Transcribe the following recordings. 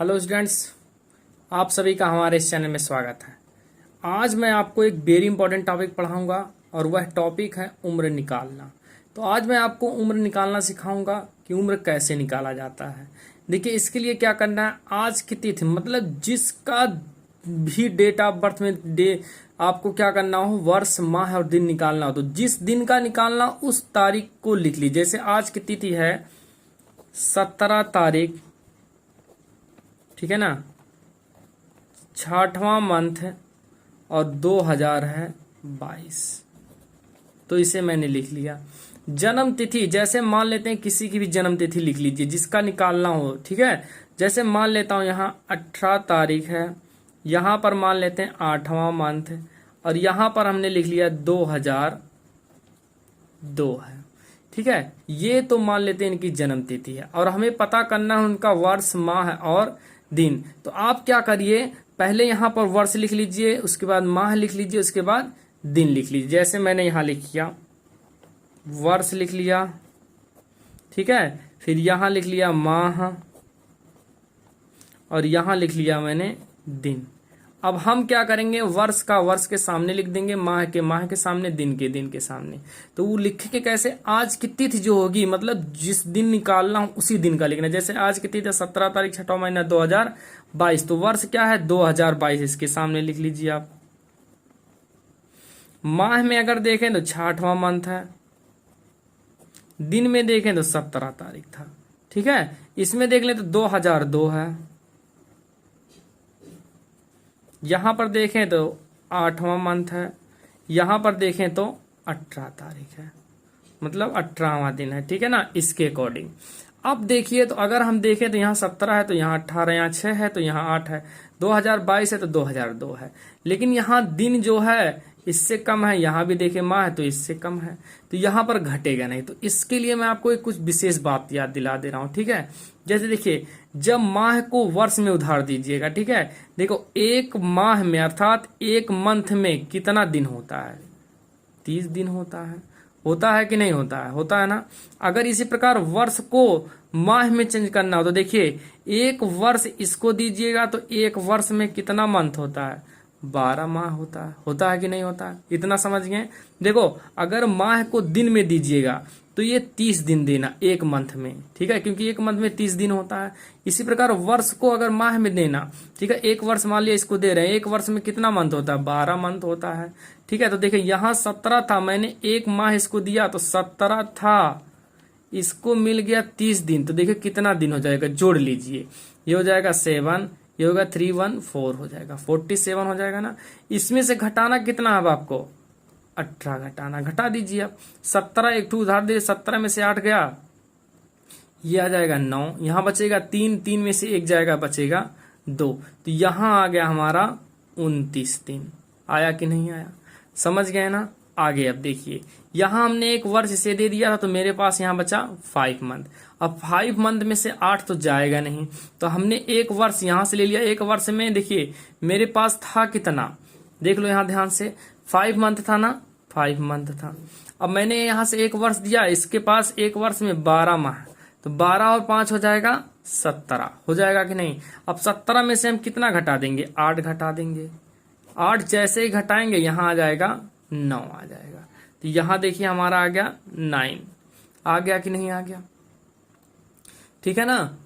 Hello students, आप सभी का हमारे इस चैनल में स्वागत है। आज मैं आपको एक वेरी इंपॉर्टेंट टॉपिक पढ़ाऊंगा और वह टॉपिक है उम्र निकालना। तो आज मैं आपको उम्र निकालना सिखाऊंगा कि उम्र कैसे निकाला जाता है। देखिए, इसके लिए क्या करना है, आज की तिथि मतलब जिसका भी डेट ऑफ बर्थ में आपको क्या करना हो, वर्ष माह और दिन निकालना हो, तो जिस दिन का निकालना उस तारीख को लिख लीजिए। जैसे आज की तिथि है 17 तारीख, ठीक है ना, 6वां मंथ है और 2022। तो इसे मैंने लिख लिया। जन्म तिथि जैसे मान लेते हैं, किसी की भी जन्म तिथि लिख लीजिए जिसका निकालना हो, ठीक है। जैसे मान लेता हूं यहाँ 18 तारीख है, यहाँ पर मान लेते हैं 8वां मंथ है और यहाँ पर हमने लिख लिया 2002 है, ठीक है। ये तो मान लेते हैं इनकी जन्म तिथि है और हमें पता करना है उनका वर्ष माह और दिन। तो आप क्या करिए, पहले यहां पर वर्ष लिख लीजिए, उसके बाद माह लिख लीजिए, उसके बाद दिन लिख लीजिए। जैसे मैंने यहां लिख किया, वर्ष लिख लिया, ठीक है, फिर यहां लिख लिया माह और यहां लिख लिया मैंने दिन। अब हम क्या करेंगे, वर्ष का वर्ष के सामने लिख देंगे, माह के सामने, दिन के सामने। तो वो लिख के कैसे, आज की तिथि जो होगी मतलब जिस दिन निकालना हो उसी दिन का लिखना। जैसे आज की तिथि 17 तारीख 6वां महीना 2022, तो वर्ष क्या है 2022, इसके सामने लिख लीजिए आप। माह में अगर देखें तो 6वां मंथ है, दिन में देखें तो 17 तारीख था, ठीक है। इसमें देख लें तो 2002 है, यहां पर देखें तो 8वां मंथ है, यहां पर देखें तो 18 तारीख है, मतलब 18वां दिन है, ठीक है ना, इसके अकॉर्डिंग। अब देखिए, तो अगर हम देखें तो यहाँ 17 है तो यहाँ 18, यहाँ 6 है तो यहाँ 8 है, 2022 है तो 2002 है। लेकिन यहाँ दिन जो है इससे कम है, यहाँ भी देखें माह है तो इससे कम है, तो यहाँ पर घटेगा नहीं। तो इसके लिए मैं आपको एक कुछ विशेष बात याद दिला दे रहा हूँ, ठीक है। जैसे देखिए, जब माह को वर्ष में उधार दीजिएगा, ठीक है, देखो एक माह में अर्थात एक मंथ में कितना दिन होता है, 30 दिन होता है कि नहीं होता है ना। अगर इसी प्रकार वर्ष को माह में चेंज करना हो तो देखिए, एक वर्ष इसको दीजिएगा तो एक वर्ष में कितना मंथ होता है, 12 माह होता है कि नहीं होता है, इतना समझ गए। देखो, अगर माह को दिन में दीजिएगा तो ये 30 दिन देना एक मंथ में, ठीक है, क्योंकि एक मंथ में 30 दिन होता है। इसी प्रकार वर्ष को अगर माह में देना, ठीक है, एक वर्ष मान लिया इसको दे रहे हैं, एक वर्ष में कितना मंथ होता है, 12 मंथ होता है, ठीक है। तो देखिए यहाँ 17 था, मैंने एक माह इसको दिया तो 17 था, इसको मिल गया 30 दिन, तो देखिए कितना दिन हो जाएगा, जोड़ लीजिए, ये हो जाएगा 7, ये होगा 314 हो जाएगा, 47 हो जाएगा ना। इसमें से घटाना कितना है अब आपको, 18 घटाना, घटा दीजिए आप। 17 एक टू उधार दे, 17 में से 8 गया, ये आ जाएगा 9, यहां बचेगा 3, 3 में से 1 जाएगा, बचेगा 2, तो यहां आ गया हमारा 29 दिन। आया कि नहीं आया, समझ गए ना। आगे अब देखिए, यहां हमने एक वर्ष इसे दे दिया था तो मेरे पास यहां बचा 5 मंथ। अब 5 मंथ में से 8 तो जाएगा नहीं, तो हमने एक वर्ष यहां से ले लिया। एक वर्ष में देखिए मेरे पास था कितना, देख लो यहां ध्यान से, 5 मंथ था ना, 5 मंथ था। अब मैंने यहां से एक वर्ष दिया, इसके पास एक वर्ष में 12 माह, तो 12 और 5 हो जाएगा 17, हो जाएगा कि नहीं। अब 17 में से हम कितना घटा देंगे, 8 घटा देंगे। 8 जैसे ही घटाएंगे यहां आ जाएगा 9 आ जाएगा, तो यहां देखिए हमारा आ गया 9, आ गया कि नहीं आ गया, ठीक है ना।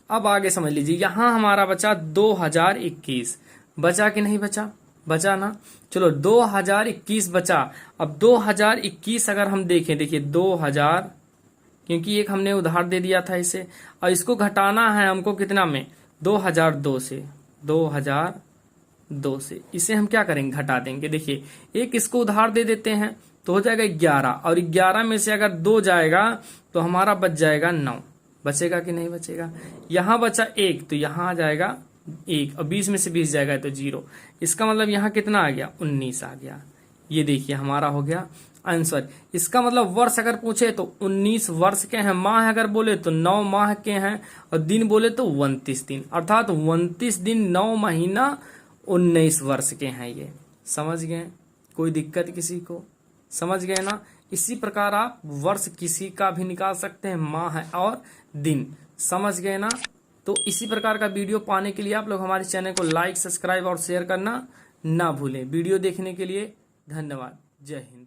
अब आगे समझ लीजिए, यहां हमारा बचा 2021, बचा कि नहीं बचा ना। चलो 2021 बचा। अब 2021 अगर हम देखें, देखिए 2000, क्योंकि एक हमने उधार दे दिया था इसे, और इसको घटाना है हमको कितना में, 2002 से, 2002 से इसे हम क्या करेंगे, घटा देंगे। देखिए एक इसको उधार दे देते हैं तो हो जाएगा 11, और 11 में से अगर 2 जाएगा तो हमारा बच जाएगा 9, बचेगा कि नहीं बचेगा। यहां बचा 1 तो यहां आ जाएगा 1, और 20 में से 20 जाएगा तो 0, इसका मतलब यहां कितना आ गया, 19 आ गया। ये देखिए हमारा हो गया आंसर। इसका मतलब वर्ष अगर पूछे तो 19 वर्ष के हैं, माह अगर बोले तो 9 माह के हैं, और दिन बोले तो 29 दिन, अर्थात 29 दिन 9 महीना 19 वर्ष के हैं। ये समझ गए, कोई दिक्कत किसी को, समझ गए ना। इसी प्रकार आप वर्ष किसी का भी निकाल सकते हैं, माह और दिन। समझ गए ना? तो इसी प्रकार का वीडियो पाने के लिए आप लोग हमारे चैनल को लाइक, सब्सक्राइब और शेयर करना ना भूलें। वीडियो देखने के लिए धन्यवाद। जय हिंद।